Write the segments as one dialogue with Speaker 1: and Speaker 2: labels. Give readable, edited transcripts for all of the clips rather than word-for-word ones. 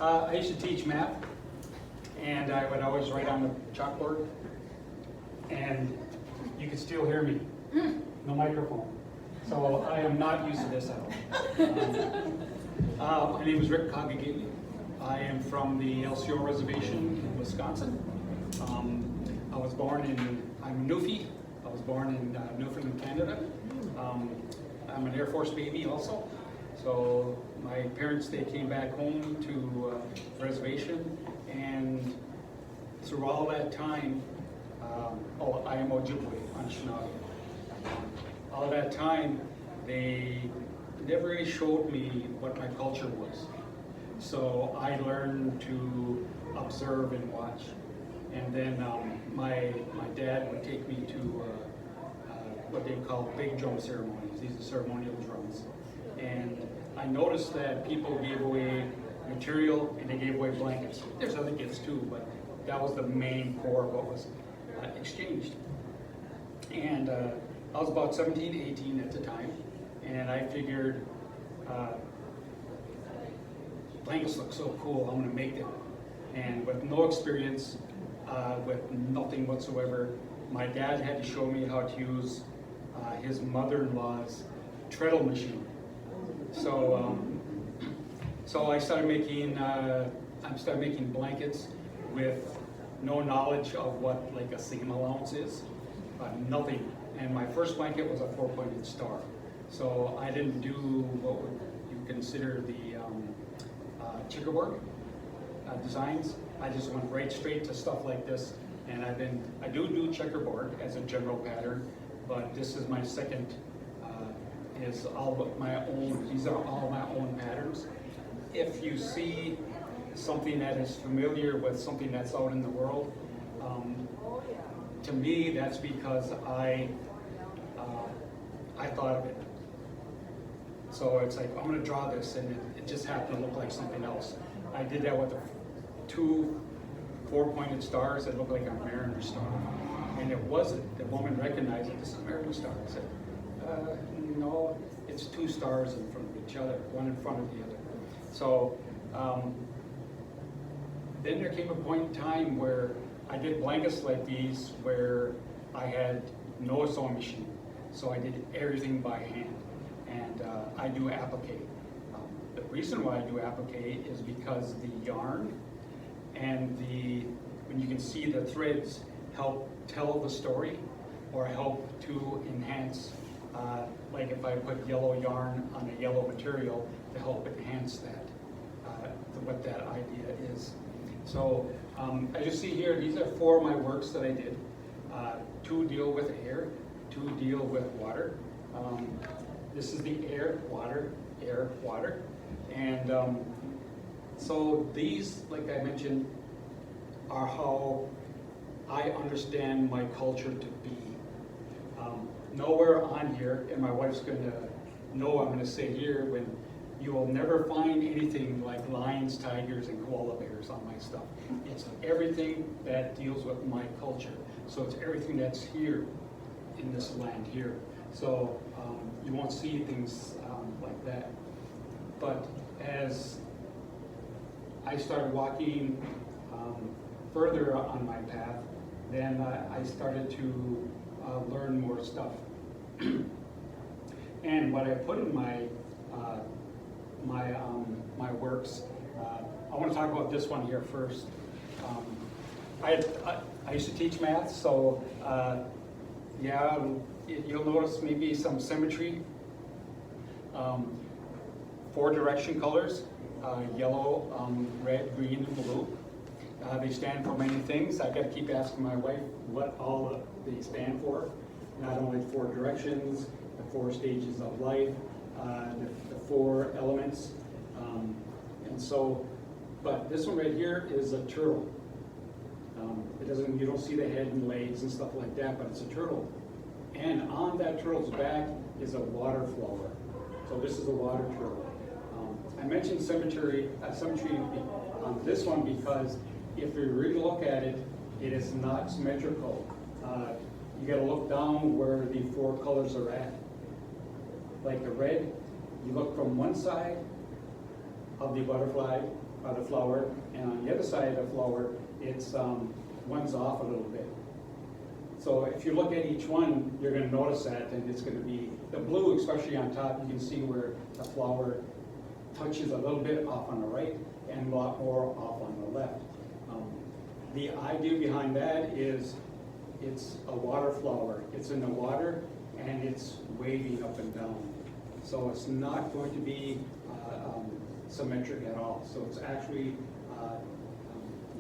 Speaker 1: I used to teach math, and I would always write on the chalkboard, and you could still hear me. No microphone. So I am not used to this at all. My name is Rick Kagigebi. I am from the Lac CourteOreilles Reservation in Wisconsin. I'm Newfie. I was born in Newfoundland, Canada. I'm an Air Force baby also. So my parents, they came back home to the reservation, and through all that time, I am Ojibwe, Anishinaabe. All that time, they never really showed me what my culture was. So I learned to observe and watch. And then my dad would take me to what they call big drum ceremonies. These are ceremonial drums. And I noticed that people gave away material and they gave away blankets. There's other gifts too, but that was the main core of what was exchanged. And I was about 17, 18 at the time, and I figured blankets look so cool, I'm gonna make them. And with no experience, with nothing whatsoever, my dad had to show me how to use his mother-in-law's treadle machine. So, so I started making blankets with no knowledge of what like a seam allowance is, nothing. And my first blanket was a 4-pointed star. So I didn't do what would you consider the checkerboard designs. I just went right straight to stuff like this. And I do checkerboard as a general pattern, but this is my second, is all my own, these are all my own patterns. If you see something that is familiar with something that's out in the world, to me, that's because I thought of it. So it's like, I'm gonna draw this, and it just happened to look like something else. I did that with the 2 4-pointed stars that looked like a Mariner star. And it wasn't. The woman recognized it. This is a Mariner star. I said, no, it's 2 stars in front of each other, one in front of the other. So then there came a point in time where I did blankets like these where I had no sewing machine. So I did everything by hand. And I do appliqué. The reason why I do appliqué is because the yarn and when you can see the threads help tell the story or help to enhance, like if I put yellow yarn on a yellow material to help enhance that, what that idea is. So as you see here, these are 4 of my works that I did. 2 deal with air, 2 deal with water. This is the air, water, and so these, like I mentioned, are how I understand my culture to be. Nowhere on here, and my wife's gonna know I'm gonna say here, when you will never find anything like lions, tigers, and koala bears on my stuff. It's everything that deals with my culture. So it's everything that's here in this land here. So you won't see things like that. But as I started walking further on my path, then I started to learn more stuff. And what I put in my works, I want to talk about this one here first. I used to teach math, so yeah, you'll notice maybe some symmetry. 4 direction colors, yellow, red, green, and blue. They stand for many things. I've got to keep asking my wife what all they stand for. Not only 4 directions, the 4 stages of life, the 4 elements. And so, but this one right here is a turtle. You don't see the head and legs and stuff like that, but it's a turtle. And on that turtle's back is a water flower. So this is a water turtle. I mentioned symmetry on this one because if you really look at it, it is not symmetrical. You got to look down where the 4 colors are at. Like the red, you look from one side, of the butterfly, the flower, and on the other side of the flower, it's one's off a little bit. So if you look at each one, you're going to notice that, and it's going to be the blue, especially on top. You can see where the flower touches a little bit off on the right and a lot more off on the left. The idea behind that is it's a water flower. It's in the water and it's waving up and down. So it's not going to be symmetric at all. So it's actually,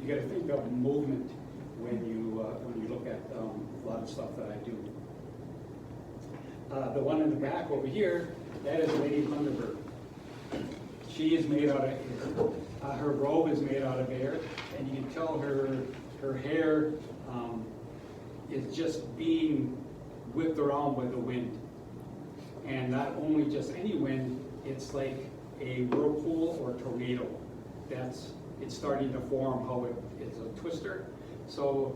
Speaker 1: you got to think of movement when you look at a lot of stuff that I do. The one in the back over here, that is Lady Thunderbird. She is made out of air. Her robe is made out of air, and you can tell her hair is just being whipped around by the wind. And not only just any wind, it's like a whirlpool or tornado. It's starting to form how it is a twister. So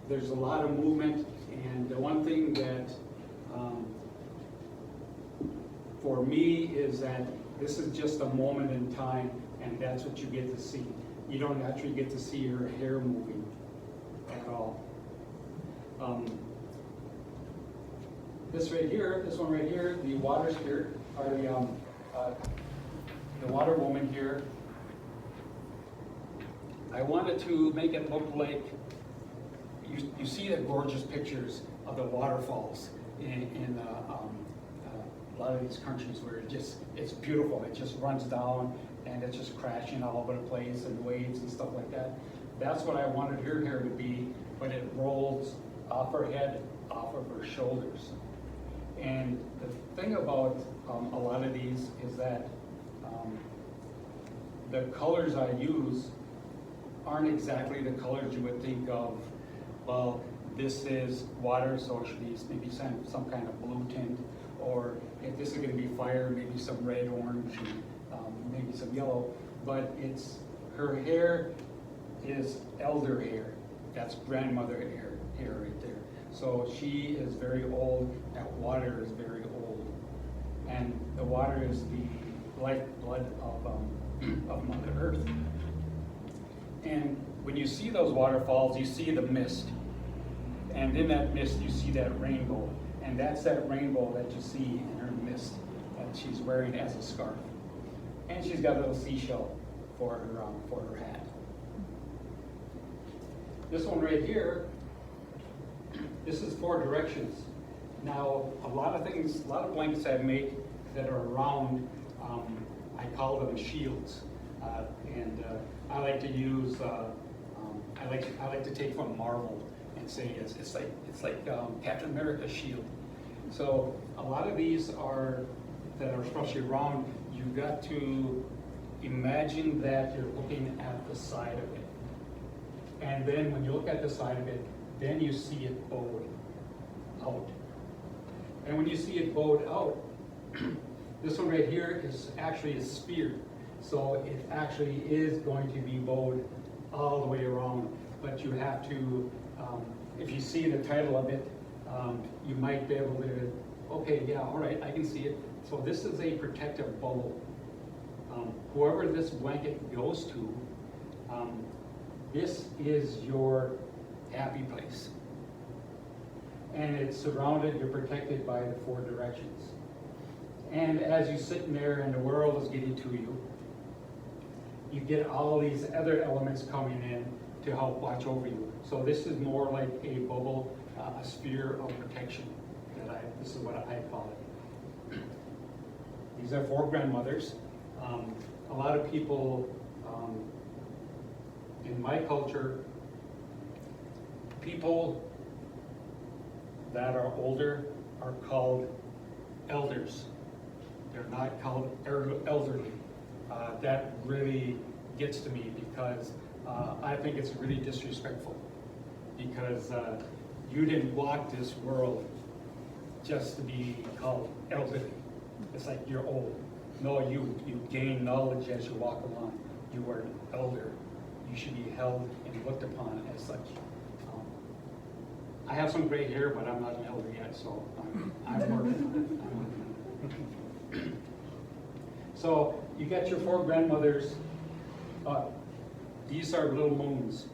Speaker 1: there's a lot of movement, and the one thing that for me is that this is just a moment in time, and that's what you get to see. You don't actually get to see her hair moving at all. This one right here, the water spirit, or the water woman here. I wanted to make it look like, you see the gorgeous pictures of the waterfalls in a lot of these countries where it's beautiful. It just runs down and it's just crashing all over the place and waves and stuff like that. That's what I wanted her hair to be, but it rolls off her head, off of her shoulders. And the thing about a lot of these is that the colors I use aren't exactly the colors you would think of. Well, this is water, so it should be maybe some kind of blue tint, or if this is going to be fire, maybe some red, orange, and maybe some yellow. But her hair is elder hair. That's grandmother hair right there. So she is very old. That water is very old, and the water is the lifeblood of Mother Earth. And when you see those waterfalls, you see the mist. And in that mist, you see that rainbow. And that's that rainbow that you see in her mist that she's wearing as a scarf. And she's got a little seashell for her hat. This one right here, this is 4 directions. Now, a lot of blankets I make that are round, I call them shields. I like to use, I like to take from Marvel and say it's like Captain America's shield. So a lot of these that are especially round, you've got to imagine that you're looking at the side of it. And then when you look at the side of it, then you see it bowed out. And when you see it bowed out, this one right here is actually a spear. So it actually is going to be bowed all the way around. But you have to, if you see the title of it, you might be able to, okay, yeah, all right, I can see it. So this is a protective bow. Whoever this blanket goes to, this is your happy place. And it's surrounded, you're protected by the 4 directions. And as you're sitting there and the world is getting to you, you get all these other elements coming in to help watch over you. So this is more like a bubble, a sphere of protection. This is what I call it. These are 4 grandmothers. A lot of people in my culture, people that are older are called elders. They're not called elderly. That really gets to me because I think it's really disrespectful, because you didn't walk this world just to be called elderly. It's like you're old. No, you gain knowledge as you walk along. You are an elder. You should be held and looked upon as such. I have some gray hair, but I'm not an elder yet, so I'm working on it. So you got your 4 grandmothers. These are little moons.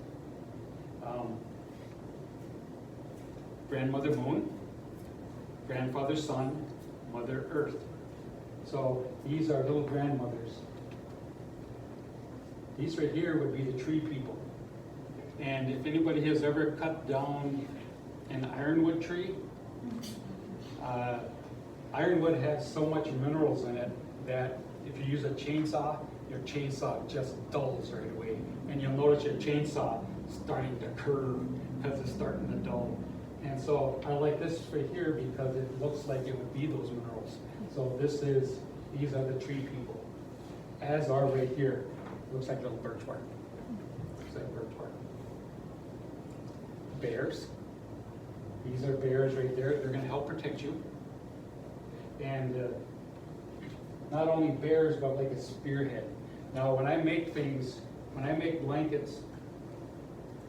Speaker 1: Grandmother Moon, grandfather Sun, Mother Earth. So these are little grandmothers. These right here would be the tree people. And if anybody has ever cut down an ironwood tree, ironwood has so much minerals in it that if you use a chainsaw, your chainsaw just dulls right away. And you'll notice your chainsaw starting to curve because it's starting to dull. And so I like this right here because it looks like it would be those minerals. So these are the tree people, as are right here. Looks like little birch bark. Looks like birch bark. Bears. These are bears right there. They're going to help protect you. And not only bears, but like a spearhead. Now, when I make blankets,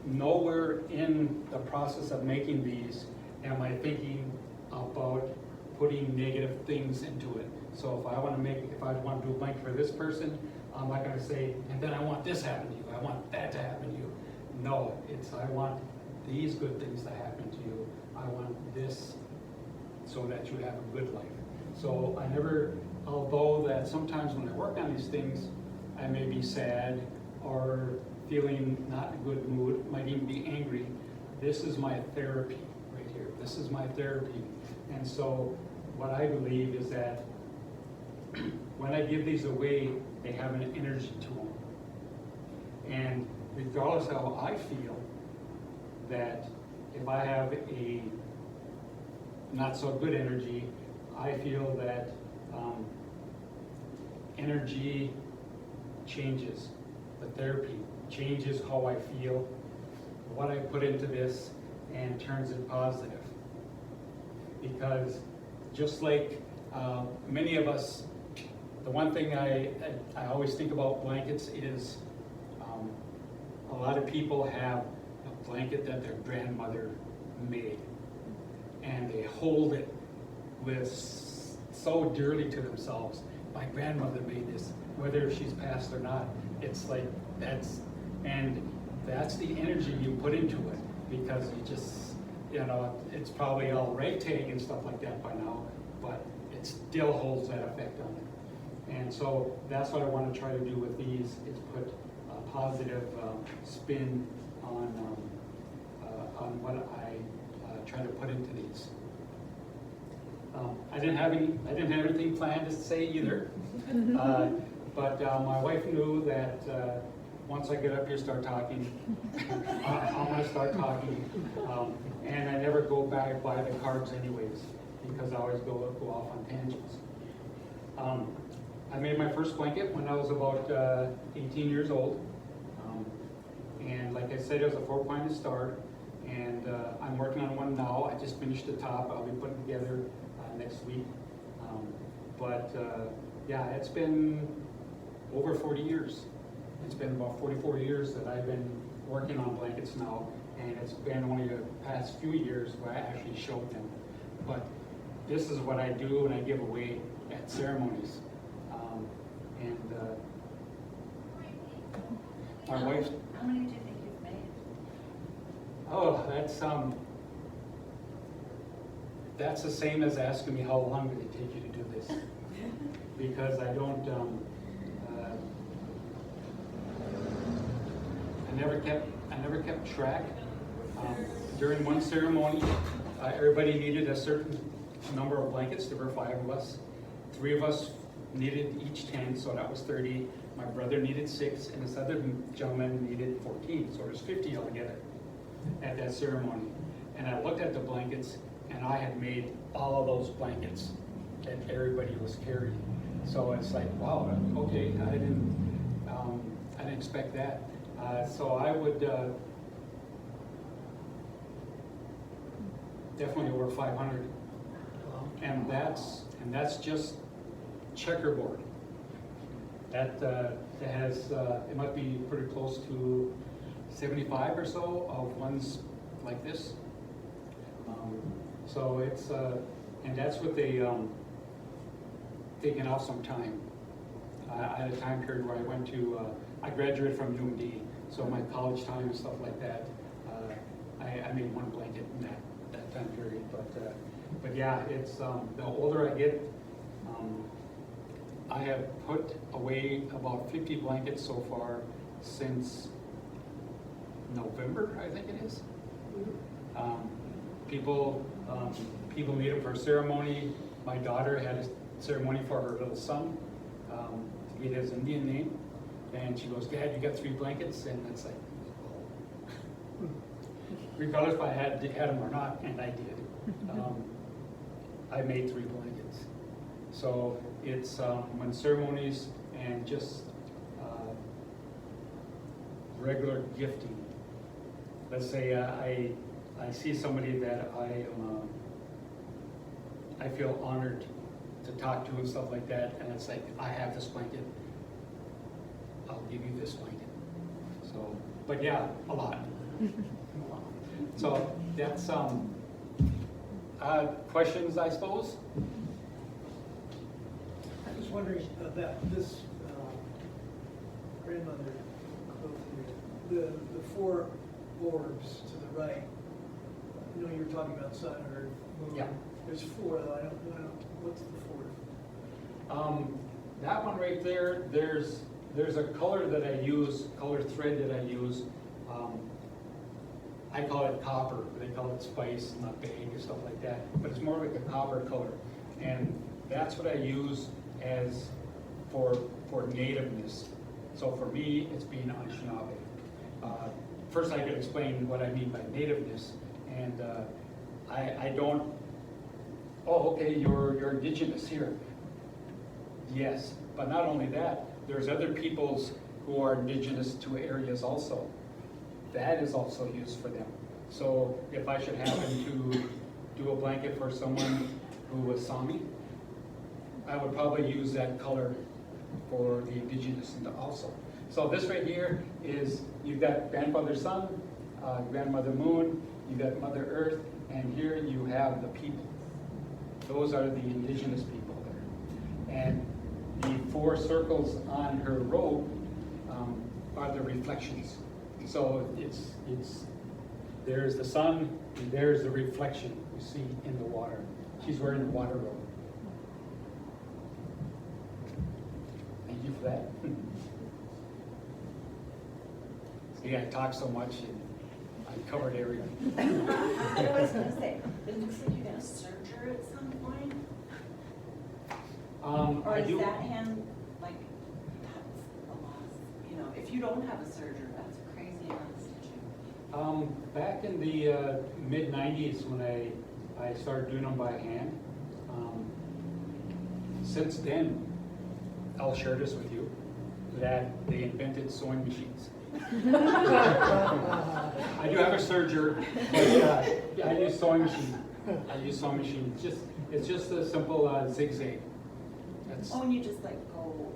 Speaker 1: nowhere in the process of making these am I thinking about putting negative things into it. So if I want to do a blanket for this person, I'm not going to say, and then I want this to happen to you, I want that to happen to you. No, I want these good things to happen to you. I want this so that you have a good life. So although that sometimes when I work on these things, I may be sad or feeling not in a good mood, might even be angry. This is my therapy right here. This is my therapy. And so what I believe is that when I give these away, they have an energy to them. And regardless of how I feel, that if I have a not so good energy, I feel that energy changes. The therapy changes how I feel, what I put into this, and turns it positive. Because just like many of us, the one thing I always think about blankets is a lot of people have a blanket that their grandmother made, and they hold it with so dearly to themselves. My grandmother made this, whether she's passed or not. It's like that's the energy you put into it, because you just, it's probably all ragtag and stuff like that by now, but it still holds that effect on it. And so that's what I want to try to do with these, is put a positive spin on what I try to put into these. I didn't have anything planned to say either, but my wife knew that once I get up here, start talking, I'm going to start talking, and I never go back by the cards anyways, because I always go off on tangents. I made my first blanket when I was about 18 years old, and like I said, it was a 4-pointed star, and I'm working on one now. I just finished the top. I'll be putting together next week, yeah, it's been over 40 years. It's been about 44 years that I've been working on blankets now, and it's been only the past few years where I actually showed them. But this is what I do, and I give away at ceremonies. My wife.
Speaker 2: How many do you think you've made?
Speaker 1: Oh, that's the same as asking me how long did it take you to do this, because I don't. I never kept track. During one ceremony, everybody needed a certain number of blankets. There were 5 of us. 3 of us needed each 10, so that was 30. My brother needed 6, and this other gentleman needed 14, so there's 50 altogether at that ceremony. And I looked at the blankets, and I had made all of those blankets that everybody was carrying. So it's like, wow, okay, I didn't expect that. So I would definitely over 500, and that's just checkerboard. That has it must be pretty close to 75 or so of ones like this. So it's and that's what they taken off some time. I had a time period where I went to, I graduated from UMD, so my college time and stuff like that, I made one blanket in that time period. But yeah, it's the older I get, I have put away about 50 blankets so far since November, I think it is. People need them for ceremony. My daughter had a ceremony for her little son. He had his Indian name, and she goes, "Dad, you got 3 blankets?" And it's like, regardless if I had them or not, and I did. I made 3 blankets. So it's when ceremonies and just regular gifting. Let's say I see somebody that I feel honored to talk to and stuff like that, and it's like, I have this blanket, I'll give you this blanket. So, but yeah, a lot. So that's questions, I suppose.
Speaker 2: I was wondering about this grandmother quilt here. The 4 orbs to the right. You know, you were talking about sun, earth, moon.
Speaker 1: Yeah.
Speaker 2: There's 4 though. I don't know. What's the 4th?
Speaker 1: That one right there, there's a color that I use, color thread that I use. I call it copper. They call it spice, not beige or stuff like that. But it's more like a copper color, and that's what I use as for nativeness. So for me, it's being Anishinaabe. First, I could explain what I mean by nativeness, and I don't. Oh, okay, you're Indigenous here. Yes, but not only that, there's other peoples who are Indigenous to areas also. That is also used for them. So if I should happen to do a blanket for someone who was Sami, I would probably use that color for the Indigenous also. So this right here is, you've got Grandfather Sun, Grandmother Moon, you've got Mother Earth, and here you have the people. Those are the Indigenous people there. And the 4 circles on her robe are the reflections. So there's the sun, and there's the reflection you see in the water. She's wearing the water robe. Thank you for that. See, I talk so much, and I covered everything.
Speaker 3: I was going to say, it looks like you got a serger at some point? Or
Speaker 1: I
Speaker 3: is
Speaker 1: do.
Speaker 3: that hand, like, that's a lot, you know, if you don't have a serger, that's a crazy amount of stitching.
Speaker 1: Back in the mid-90s when I started doing them by hand, since then, I'll share this with you, that they invented sewing machines. I do have a serger, but I use sewing machine. It's just a simple zigzag.
Speaker 3: Oh, and you just like go,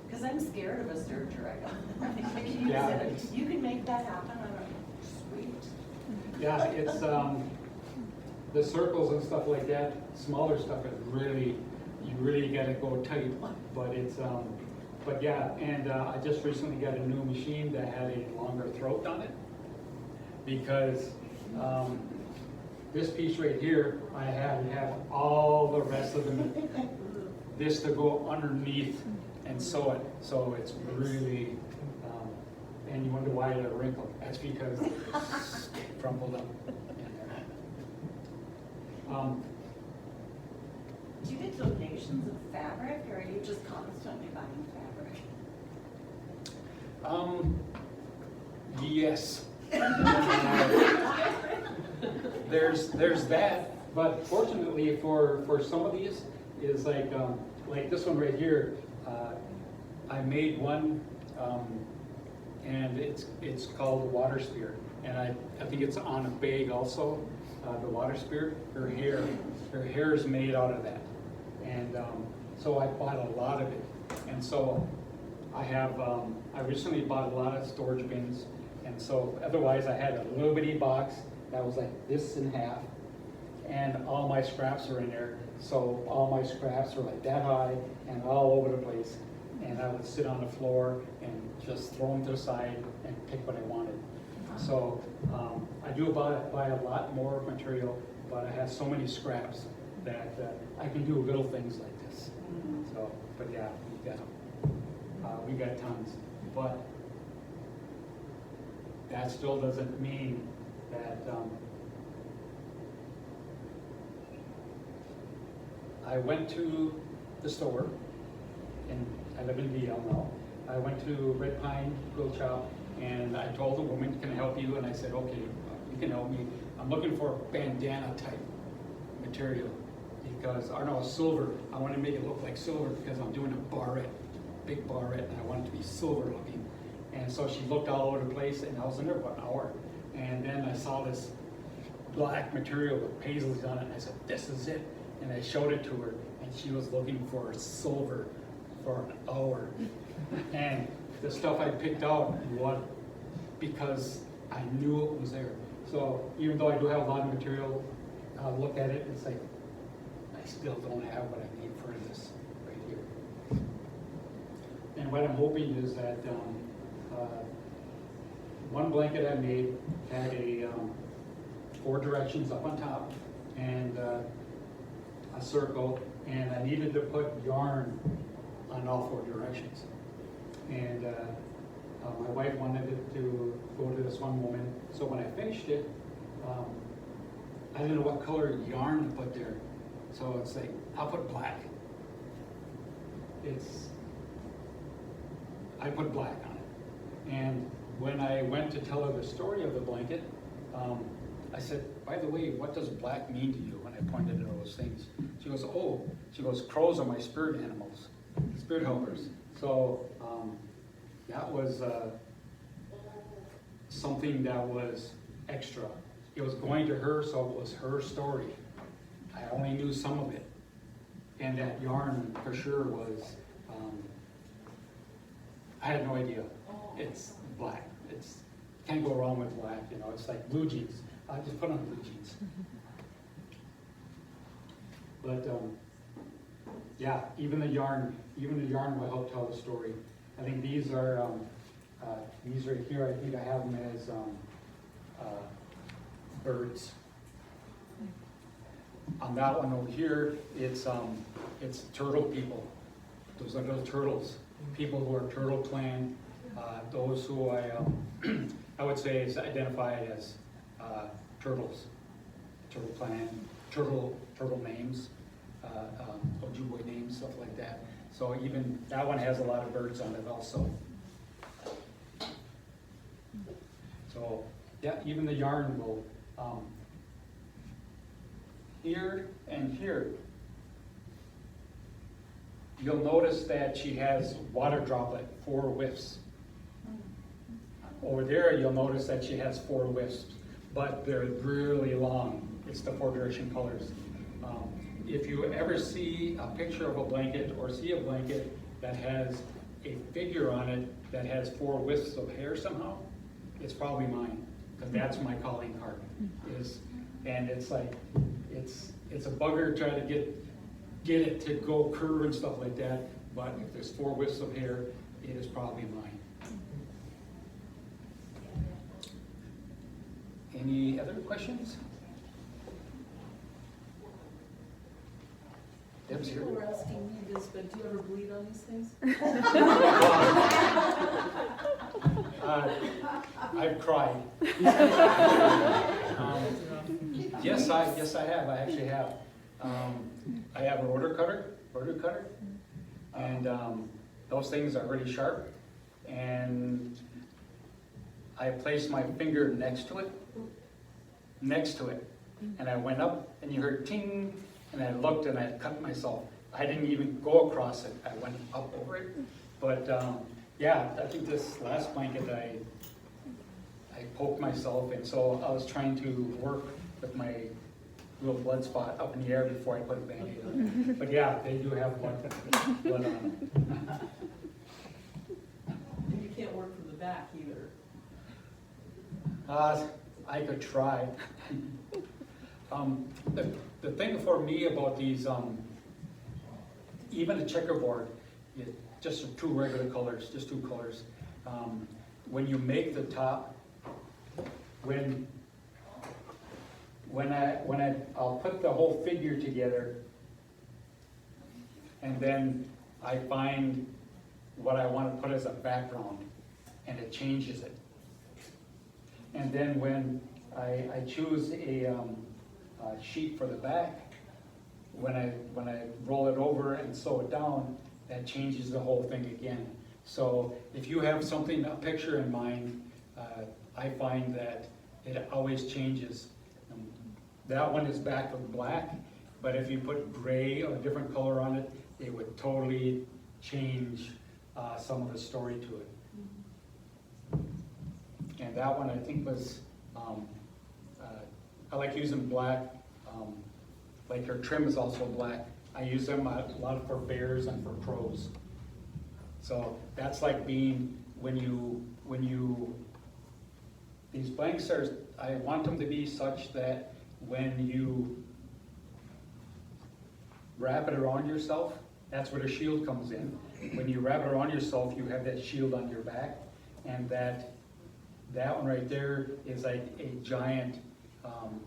Speaker 3: because I'm scared of a serger.
Speaker 1: Yeah,
Speaker 3: you can make that happen. I'm like, sweet.
Speaker 1: Yeah, it's the circles and stuff like that. Smaller stuff is really, you really got to go tight. But it's but yeah, and I just recently got a new machine that had a longer throat on it, because this piece right here, I had to have all the rest of this to go underneath and sew it. So it's really, and you wonder why it had a wrinkle. That's because it crumpled up.
Speaker 3: Do you get donations of fabric, or are you just constantly buying fabric?
Speaker 1: Yes. There's that, but fortunately for some of these, is like this one right here. I made one, and it's called the water spear, and I think it's on a bag also. The water spear. Her hair is made out of that, and so I bought a lot of it, and so I have. I recently bought a lot of storage bins, and so otherwise I had a little bitty box that was like this in half, and all my scraps are in there. So all my scraps are like that high and all over the place. And I would sit on the floor and just throw them to the side and pick what I wanted. So I do buy a lot more material, but I have so many scraps that I can do little things like this. So, but yeah, we got tons. But that still doesn't mean that I went to the store, and I live in VL now. I went to Red Pine Grill Shop, and I told the woman, can I help you? And I said, okay, you can help me. I'm looking for bandana type material because, or no, silver. I want to make it look like silver because I'm doing a barrette, big barrette, and I want it to be silver looking. And so she looked all over the place, and I was in there for an hour. And then I saw this black material with paisleys on it, and I said, this is it. And I showed it to her, and she was looking for silver for an hour. And the stuff I picked out was because I knew it was there. So even though I do have a lot of material, I'll look at it and say, I still don't have what I need for this right here. And what I'm hoping is that one blanket I made had a 4 directions up on top and a circle, and I needed to put yarn on all 4 directions. And my wife wanted it to go to this one woman, so when I finished it, I didn't know what color yarn to put there. So it's like, I'll put black. I put black on it. And when I went to tell her the story of the blanket, I said, by the way, what does black mean to you? And I pointed at those things. She goes, oh, crows are my spirit animals, spirit helpers. So that was something that was extra. It was going to her, so it was her story. I only knew some of it. And that yarn for sure was, I had no idea. It's black. Can't go wrong with black, you know. It's like blue jeans. I just put on blue jeans. But yeah, even the yarn will help tell the story. I think these right here, I think I have them as birds. On that one over here, it's turtle people. Those are little turtles. People who are turtle clan. Those who I would say is identified as turtles, turtle clan, turtle names, Ojibwe names, stuff like that. So even that one has a lot of birds on it also. So yeah, even the yarn will, here and here, you'll notice that she has water droplet, 4 whiffs. Over there, you'll notice that she has 4 whiffs, but they're really long. It's the 4 direction colors. If you ever see a picture of a blanket or see a blanket that has a figure on it that has 4 wisps of hair somehow, it's probably mine, because that's my calling card. And it's like, it's a bugger trying to get it to go curve and stuff like that, but if there's 4 wisps of hair, it is probably mine. Any other questions? Deb's here.
Speaker 4: People were asking me this, but do you ever bleed on these things?
Speaker 1: I've cried. Yes, I have. I actually have. I have an order cutter, and those things are really sharp. And I placed my finger next to it, and I went up, and you heard ting, and I looked, and I cut myself. I didn't even go across it. I went up over it. But yeah, I think this last blanket, I poked myself, and so I was trying to work with my little blood spot up in the air before I put a Band-Aid on it. But yeah, they do have blood on them.
Speaker 4: And you can't work from the back either.
Speaker 1: I could try. The thing for me about these, even a checkerboard, just two regular colors, just two colors. When you make the top, I'll put the whole figure together, and then I find what I want to put as a background, and it changes it. And then when I choose a sheet for the back, when I roll it over and sew it down, that changes the whole thing again. So if you have something, a picture in mind, I find that it always changes. That one is back with black, but if you put gray or a different color on it, it would totally change some of the story to it. And that one I think was, I like using black, like her trim is also black. I use them a lot for bears and for crows. So that's like being, when you, these blanks are, I want them to be such that when you wrap it around yourself, that's where the shield comes in. When you wrap it around yourself, you have that shield on your back, and that one right there is like a giant,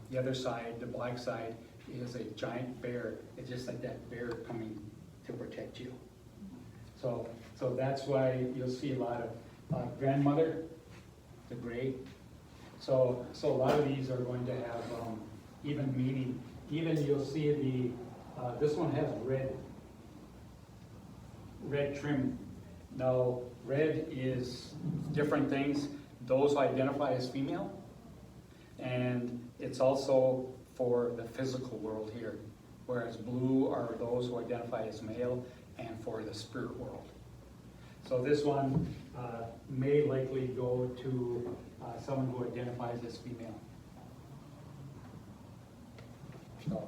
Speaker 1: the other side, the black side, is a giant bear. It's just like that bear coming to protect you. So that's why you'll see a lot of grandmother, the gray. So a lot of these are going to have even meaning. Even you'll see this one has red trim. Now red is different things. Those identify as female, and it's also for the physical world here, whereas blue are those who identify as male and for the spirit world. So this one may likely go to someone who identifies as female. So